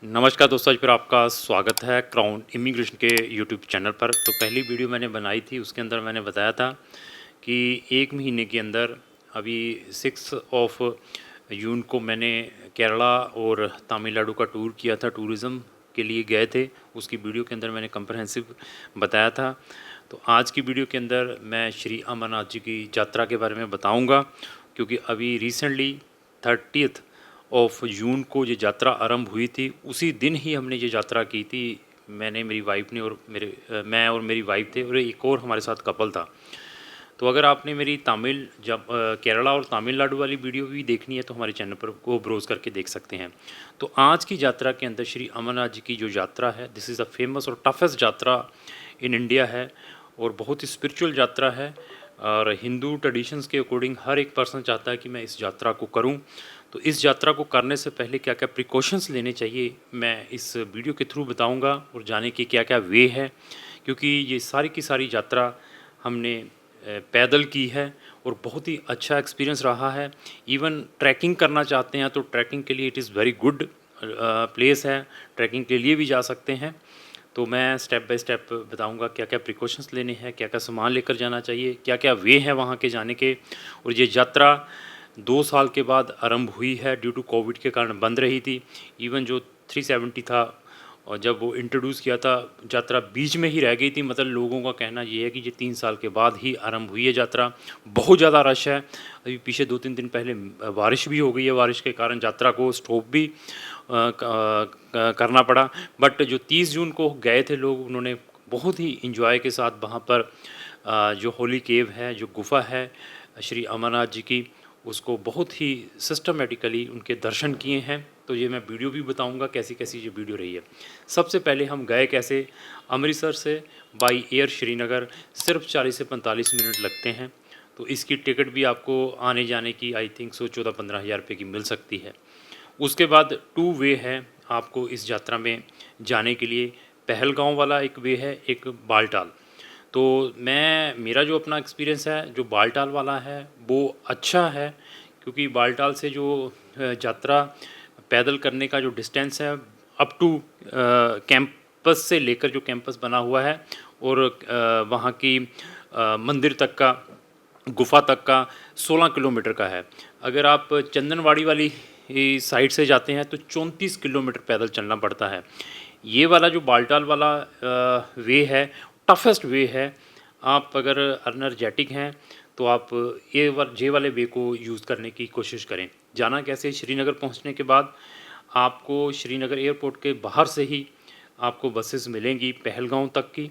नमस्कार दोस्तों, आज फिर आपका स्वागत है क्राउन इमिग्रेशन के यूट्यूब चैनल पर। तो पहली वीडियो मैंने बनाई थी, उसके अंदर मैंने बताया था कि 1 महीने के अंदर अभी 6 ऑफ जून को मैंने केरला और तमिलनाडु का टूर किया था, टूरिज़्म के लिए गए थे। उसकी वीडियो के अंदर मैंने कम्प्रहेंसिव बताया था। तो आज की वीडियो के अंदर मैं श्री अमरनाथ जी की यात्रा के बारे में बताऊँगा, क्योंकि अभी रिसेंटली 30th ऑफ जून को ये यात्रा आरंभ हुई थी। उसी दिन ही हमने ये यात्रा की थी। मैंने, मेरी वाइफ ने और मैं और मेरी वाइफ थे और एक और हमारे साथ कपल था। तो अगर आपने मेरी केरला और तमिलनाडु वाली वीडियो भी देखनी है तो हमारे चैनल पर को ब्रोज़ करके देख सकते हैं। तो आज की यात्रा के अंदर श्री अमरनाथ जी की जो यात्रा है, दिस इज़ अ फेमस और टफेस्ट यात्रा इन इंडिया है और बहुत ही स्पिरिचुअल यात्रा है। और हिंदू ट्रेडिशंस के अकॉर्डिंग हर एक पर्सन चाहता है कि मैं इस यात्रा को करूं। तो इस यात्रा को करने से पहले क्या क्या प्रिकॉशंस लेने चाहिए, मैं इस वीडियो के थ्रू बताऊंगा, और जाने की क्या क्या वे है, क्योंकि ये सारी की सारी यात्रा हमने पैदल की है और बहुत ही अच्छा एक्सपीरियंस रहा है। इवन ट्रैकिंग करना चाहते हैं तो ट्रैकिंग के लिए it is very good place है, ट्रैकिंग के लिए भी जा सकते हैं। तो मैं स्टेप बाय स्टेप बताऊंगा क्या क्या प्रिकॉशंस लेने हैं, क्या क्या सामान लेकर जाना चाहिए, क्या क्या वे हैं वहाँ के जाने के। और ये यात्रा 2 साल के बाद आरंभ हुई है, ड्यू टू कोविड के कारण बंद रही थी। इवन जो 370 था, और जब वो इंट्रोड्यूस किया था, यात्रा बीच में ही रह गई थी। मतलब लोगों का कहना ये है कि ये 3 साल के बाद ही आरंभ हुई है यात्रा। बहुत ज़्यादा रश है। अभी पीछे 2-3 दिन पहले बारिश भी हो गई है, बारिश के कारण यात्रा को स्टॉप भी करना पड़ा। बट जो 30 जून को गए थे लोग, उन्होंने बहुत ही इंजॉय के साथ वहाँ पर जो होली केव है, जो गुफा है श्री अमरनाथ जी की, उसको बहुत ही सिस्टमेटिकली उनके दर्शन किए हैं। तो ये मैं वीडियो भी बताऊंगा कैसी कैसी ये वीडियो रही है। सबसे पहले हम गए कैसे, अमृतसर से बाई एयर श्रीनगर सिर्फ 40 से 45 मिनट लगते हैं। तो इसकी टिकट भी आपको आने जाने की आई थिंक सो 14-15 हज़ार रुपये की मिल सकती है। उसके बाद 2 वे है आपको इस यात्रा में जाने के लिए। पहलगाँव वाला एक वे है, एक बालटाल। तो मेरा जो अपना एक्सपीरियंस है, जो बालटाल वाला है वो अच्छा है, क्योंकि बालटाल से जो यात्रा पैदल करने का जो डिस्टेंस है अप टू कैंपस से लेकर, जो कैंपस बना हुआ है और वहाँ की मंदिर तक का, गुफा तक का 16 किलोमीटर का है। अगर आप चंदनवाड़ी वाली साइड से जाते हैं तो 34 किलोमीटर पैदल चलना पड़ता है। ये वाला जो बालटाल वाला वे है, टफेस्ट वे है। आप अगर एनर्जेटिक हैं तो आप ये वाले वे को यूज़ करने की कोशिश करें। जाना कैसे, श्रीनगर पहुंचने के बाद आपको श्रीनगर एयरपोर्ट के बाहर से ही आपको बसेस मिलेंगी पहलगाँव तक की।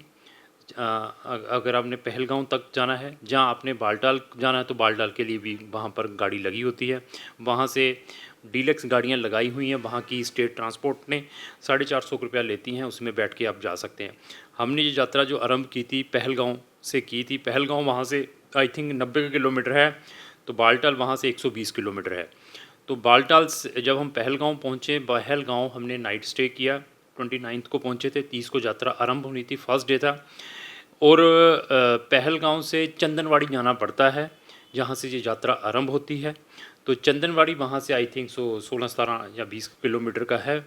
अगर आपने पहलगाँव तक जाना है, जहाँ आपने बालटाल जाना है तो बालटाल के लिए भी वहाँ पर गाड़ी लगी होती है। वहाँ से डीलक्स गाड़ियाँ लगाई हुई हैं, वहाँ की स्टेट ट्रांसपोर्ट ने 450 रुपया लेती हैं, उसमें बैठ के आप जा सकते हैं। हमने ये यात्रा जो आरंभ की थी पहलगाँव से की थी। पहलगाँव वहाँ से आई थिंक 90 किलोमीटर है, तो बालटाल वहाँ से 120 किलोमीटर है। तो बालटाल से जब हम पहलगाँव पहुँचे, पहलगाँव हमने नाइट स्टे किया। 29 को पहुँचे थे, 30 को यात्रा आरंभ होनी थी, फर्स्ट डे था। और पहलगाँव से चंदनवाड़ी जाना पड़ता है, जहाँ से ये यात्रा आरंभ होती है। तो चंदनवाड़ी वहाँ से आई थिंक 16-17 या 20 किलोमीटर का है।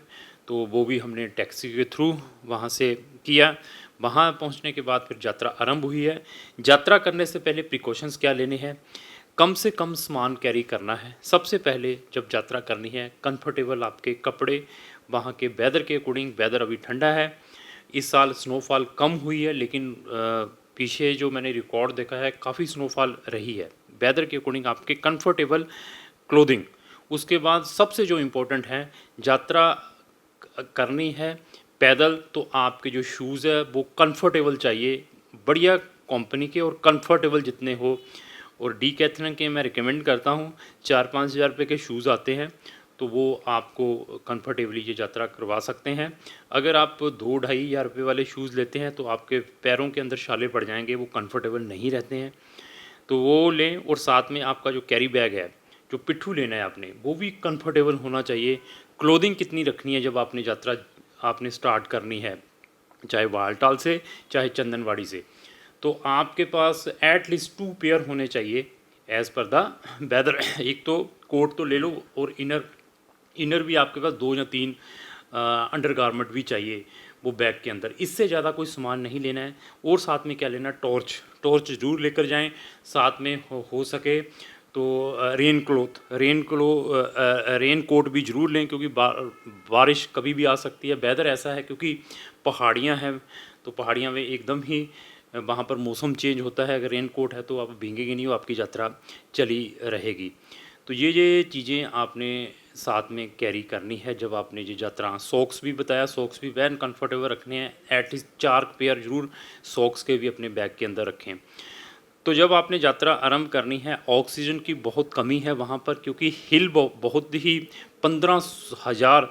तो वो भी हमने टैक्सी के थ्रू वहाँ से किया। वहाँ पहुँचने के बाद फिर यात्रा आरंभ हुई है। यात्रा करने से पहले प्रिकॉशंस क्या लेने हैं, कम से कम सामान कैरी करना है। सबसे पहले जब यात्रा करनी है, कंफर्टेबल आपके कपड़े, वहाँ के वेदर के अकॉर्डिंग, वेदर अभी ठंडा है। इस साल स्नोफॉल कम हुई है, लेकिन पीछे जो मैंने रिकॉर्ड देखा है काफ़ी स्नोफॉल रही है। वेदर के अकॉर्डिंग आपके कंफर्टेबल क्लोथिंग। उसके बाद सबसे जो इम्पोर्टेंट है, यात्रा करनी है पैदल, तो आपके जो शूज़ है वो कंफर्टेबल चाहिए, बढ़िया कंपनी के और कंफर्टेबल जितने हो। और डीकैथलॉन के मैं रिकमेंड करता हूँ, 4-5 हज़ार रुपये के शूज़ आते हैं, तो वो आपको कंफर्टेबली ये यात्रा करवा सकते हैं। अगर आप 2-2.5 हज़ार रुपये वाले शूज़ लेते हैं तो आपके पैरों के अंदर छाले पड़ जाएंगे, वो कंफर्टेबल नहीं रहते हैं, तो वो लें। और साथ में आपका जो कैरी बैग है, जो पिट्ठू लेना है आपने, वो भी कंफर्टेबल होना चाहिए। क्लोथिंग कितनी रखनी है जब आपने यात्रा आपने स्टार्ट करनी है, चाहे बालटाल से चाहे चंदनवाड़ी से, तो आपके पास एट लीस्ट 2 पेयर होने चाहिए एज़ पर द वेदर। एक तो कोट तो ले लो, और इनर भी आपके पास 2 या 3 अंडरगारमेंट भी चाहिए वो बैग के अंदर। इससे ज़्यादा कोई सामान नहीं लेना है। और साथ में क्या लेना, टॉर्च, टॉर्च ज़रूर लेकर जाएं। साथ में हो सके तो रेन कोट भी ज़रूर लें, क्योंकि बारिश कभी भी आ सकती है। वेदर ऐसा है क्योंकि पहाड़ियाँ हैं, तो पहाड़ियाँ में एकदम ही वहाँ पर मौसम चेंज होता है। अगर रेन कोट है तो आप भीगेंगे नहीं, वो आपकी यात्रा चली रहेगी। तो ये चीज़ें आपने साथ में कैरी करनी है जब आपने ये यात्रा। सॉक्स भी बताया, सॉक्स भी वैन कंफर्टेबल रखने हैं। एटलीस्ट 4 पेयर ज़रूर सॉक्स के भी अपने बैग के अंदर रखें। तो जब आपने यात्रा आरंभ करनी है, ऑक्सीजन की बहुत कमी है वहाँ पर, क्योंकि हिल बहुत ही 15,000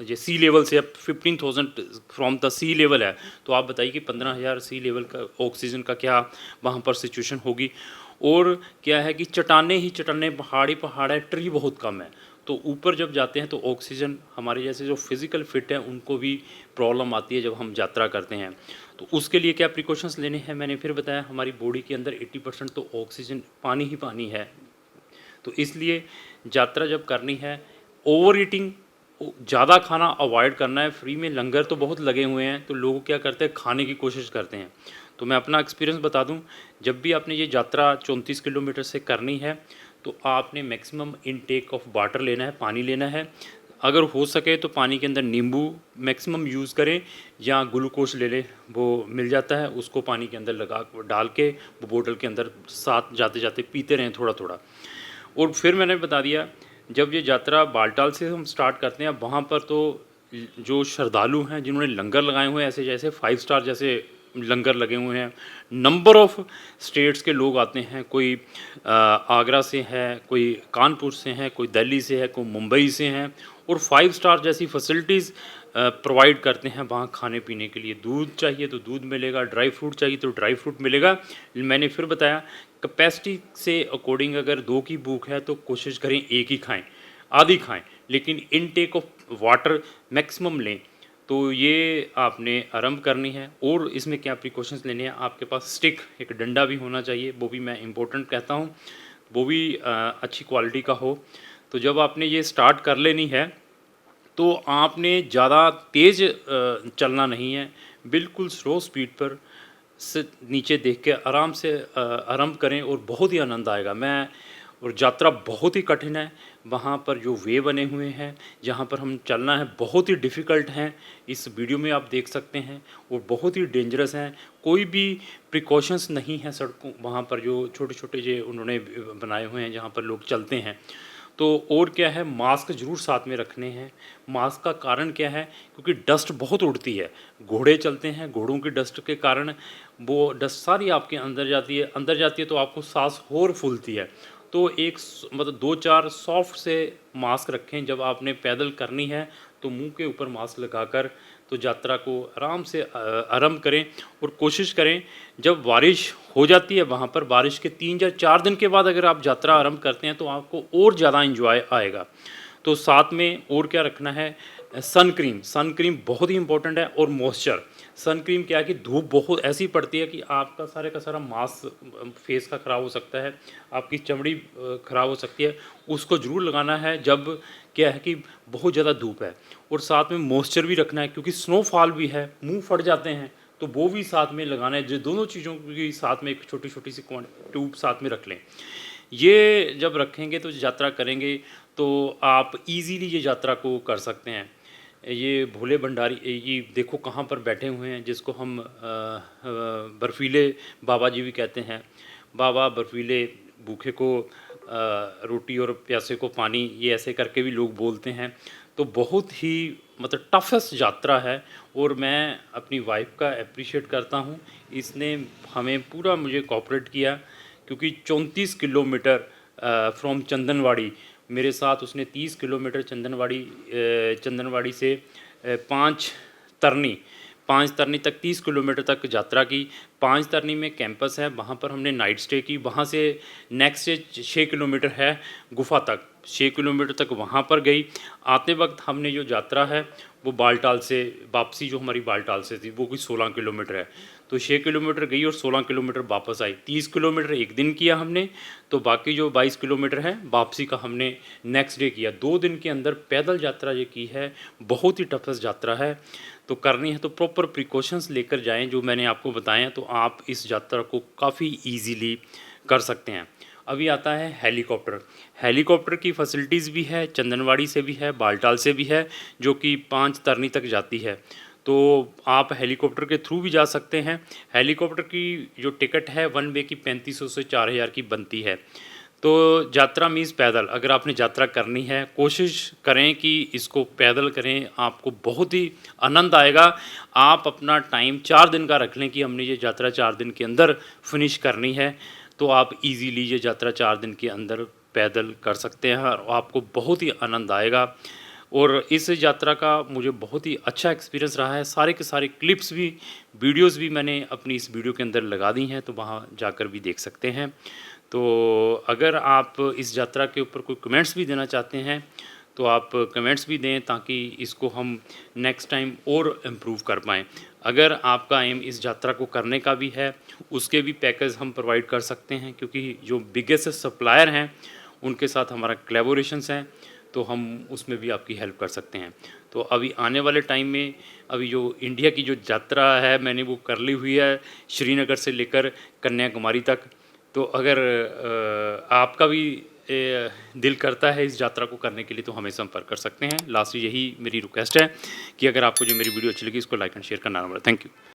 ये सी लेवल से अब 15,000 फ्रॉम द सी लेवल है। तो आप बताइए कि 15,000 सी लेवल का ऑक्सीजन का क्या वहाँ पर सिचुएशन होगी। और क्या है कि चट्टानें ही चट्टानें, पहाड़ है, ट्री बहुत कम है। तो ऊपर जब जाते हैं तो ऑक्सीजन, हमारे जैसे जो फिज़िकल फिट है उनको भी प्रॉब्लम आती है जब हम यात्रा करते हैं। तो उसके लिए क्या प्रिकॉशंस लेने हैं, मैंने फिर बताया। हमारी बॉडी के अंदर 80% तो ऑक्सीजन पानी ही पानी है। तो इसलिए यात्रा जब करनी है, ओवर ईटिंग, ज़्यादा खाना अवॉइड करना है। फ्री में लंगर तो बहुत लगे हुए हैं, तो लोग क्या करते हैं, खाने की कोशिश करते हैं। तो मैं अपना एक्सपीरियंस बता दूं, जब भी आपने ये यात्रा 34 किलोमीटर से करनी है तो आपने मैक्सिमम इनटेक ऑफ वाटर लेना है, पानी लेना है। अगर हो सके तो पानी के अंदर नींबू मैक्सिमम यूज़ करें, या ग्लूकोज ले लें, वो मिल जाता है, उसको पानी के अंदर लगा डाल के वो बोतल के अंदर साथ जाते जाते पीते रहें थोड़ा थोड़ा। और फिर मैंने बता दिया, जब ये यात्रा बालटाल से हम स्टार्ट करते हैं, वहाँ पर तो जो श्रद्धालु हैं जिन्होंने लंगर लगाए हुए हैं, ऐसे जैसे 5 स्टार जैसे लंगर लगे हुए हैं, नंबर ऑफ़ स्टेट्स के लोग आते हैं। कोई आगरा से है, कोई कानपुर से हैं, कोई दिल्ली से है, कोई मुंबई से हैं। और 5 स्टार जैसी फैसिलिटीज़ प्रोवाइड करते हैं वहाँ खाने पीने के लिए। दूध चाहिए तो दूध मिलेगा, ड्राई फ्रूट चाहिए तो ड्राई फ्रूट मिलेगा। मैंने फिर बताया, कैपेसिटी से अकॉर्डिंग अगर 2 की भूख है तो कोशिश करें 1 ही खाएं, आधी खाएं, लेकिन इनटेक ऑफ वाटर मैक्सिमम लें। तो ये आपने आरंभ करनी है। और इसमें क्या प्रिकॉशंस लेने हैं, आपके पास स्टिक, एक डंडा भी होना चाहिए, वो भी मैं इम्पोर्टेंट कहता हूँ, वो भी अच्छी क्वालिटी का हो। तो जब आपने ये स्टार्ट कर लेनी है तो आपने ज़्यादा तेज़ चलना नहीं है, बिल्कुल स्लो स्पीड पर से नीचे देख के आराम से आरंभ करें और बहुत ही आनंद आएगा। और यात्रा बहुत ही कठिन है, वहाँ पर जो वे बने हुए हैं जहाँ पर हम चलना है बहुत ही डिफ़िकल्ट हैं, इस वीडियो में आप देख सकते हैं, और बहुत ही डेंजरस हैं। कोई भी प्रिकॉशंस नहीं है सड़कों वहाँ पर, जो छोटे छोटे जो उन्होंने बनाए हुए हैं जहाँ पर लोग चलते हैं। तो और क्या है, मास्क ज़रूर साथ में रखने हैं। मास्क का कारण क्या है, क्योंकि डस्ट बहुत उड़ती है, घोड़े चलते हैं, घोड़ों की डस्ट के कारण वो डस्ट सारी आपके अंदर जाती है तो आपको सांस और फूलती है। तो मतलब 2-4 सॉफ्ट से मास्क रखें जब आपने पैदल करनी है, तो मुंह के ऊपर मास्क लगाकर तो यात्रा को आराम से आरंभ करें। और कोशिश करें, जब बारिश हो जाती है वहाँ पर, बारिश के 3 या 4 दिन के बाद अगर आप यात्रा आरंभ करते हैं तो आपको और ज़्यादा एंजॉय आएगा। तो साथ में और क्या रखना है, सन क्रीम, सन क्रीम बहुत ही इंपॉर्टेंट है। और मॉइस्चर, सन क्रीम क्या है कि धूप बहुत ऐसी पड़ती है कि आपका सारे का सारा मास्क फेस का ख़राब हो सकता है, आपकी चमड़ी ख़राब हो सकती है। उसको ज़रूर लगाना है जब क्या है कि बहुत ज़्यादा धूप है। और साथ में मॉइस्चर भी रखना है, क्योंकि स्नोफॉल भी है, मुंह फट जाते हैं, तो वो भी साथ में लगाना है। जो दोनों चीज़ों की साथ में एक छोटी छोटी सी ट्यूब साथ में रख लें। ये जब रखेंगे तो यात्रा करेंगे तो आप इजीली ये यात्रा को कर सकते हैं। ये भोले भंडारी, ये देखो कहाँ पर बैठे हुए हैं, जिसको हम बर्फीले बाबा जी भी कहते हैं। बाबा बर्फीले, भूखे को रोटी और प्यासे को पानी, ये ऐसे करके भी लोग बोलते हैं। तो बहुत ही मतलब टफेस्ट यात्रा है, और मैं अपनी वाइफ का अप्रिशिएट करता हूँ, इसने हमें पूरा मुझे कोऑपरेट किया, क्योंकि 34 किलोमीटर फ्रॉम चंदनवाड़ी, मेरे साथ उसने 30 किलोमीटर चंदनवाड़ी से 5 तरनी तक 30 किलोमीटर तक यात्रा की। 5 तरनी में कैंपस है, वहाँ पर हमने नाइट स्टे की। वहाँ से नेक्स्ट से 6 किलोमीटर है गुफा तक, 6 किलोमीटर तक वहाँ पर गई। आते वक्त हमने जो यात्रा है वो बालटाल से वापसी, जो हमारी बालटाल से थी, वो कोई 16 किलोमीटर है। तो 6 किलोमीटर गई और 16 किलोमीटर वापस आई। 30 किलोमीटर एक दिन किया हमने, तो बाकी जो 22 किलोमीटर है वापसी का हमने नेक्स्ट डे किया। 2 दिन के अंदर पैदल यात्रा ये की है, बहुत ही टफेस्ट यात्रा है। तो करनी है तो प्रॉपर प्रिकॉशंस लेकर जाएँ जो मैंने आपको बताए हैं, तो आप इस यात्रा को काफ़ी ईज़िली कर सकते हैं। अभी आता है हेलीकॉप्टर। हेलीकॉप्टर की फैसिलिटीज़ भी है, चंदनवाड़ी से भी है, बालटाल से भी है, जो कि 5 तरनी तक जाती है। तो आप हेलीकॉप्टर के थ्रू भी जा सकते हैं। हेलीकॉप्टर की जो टिकट है वन वे की 3500 से 4000 की बनती है। तो यात्रा मीन्स पैदल, अगर आपने यात्रा करनी है कोशिश करें कि इसको पैदल करें, आपको बहुत ही आनंद आएगा। आप अपना टाइम 4 दिन का रख लें कि हमने ये यात्रा 4 दिन के अंदर फिनिश करनी है, तो आप इजीली ये यात्रा 4 दिन के अंदर पैदल कर सकते हैं और आपको बहुत ही आनंद आएगा। और इस यात्रा का मुझे बहुत ही अच्छा एक्सपीरियंस रहा है। सारे के सारे क्लिप्स भी, वीडियोज़ भी मैंने अपनी इस वीडियो के अंदर लगा दी हैं, तो वहाँ जाकर भी देख सकते हैं। तो अगर आप इस यात्रा के ऊपर कोई कमेंट्स भी देना चाहते हैं, तो आप कमेंट्स भी दें ताकि इसको हम नेक्स्ट टाइम और इम्प्रूव कर पाएँ। अगर आपका एम इस यात्रा को करने का भी है, उसके भी पैकेज हम प्रोवाइड कर सकते हैं, क्योंकि जो बिगेस्ट सप्लायर हैं, उनके साथ हमारा कोलैबोरेशंस हैं, तो हम उसमें भी आपकी हेल्प कर सकते हैं। तो अभी आने वाले टाइम में अभी जो इंडिया की जो यात्रा है मैंने वो कर ली हुई है, श्रीनगर से लेकर कन्याकुमारी तक। तो अगर आपका भी दिल करता है इस यात्रा को करने के लिए, तो हमें संपर्क कर सकते हैं। लास्ट यही मेरी रिक्वेस्ट है कि अगर आपको जो मेरी वीडियो अच्छी लगी इसको लाइक एंड शेयर करना ना भूलें। Thank you.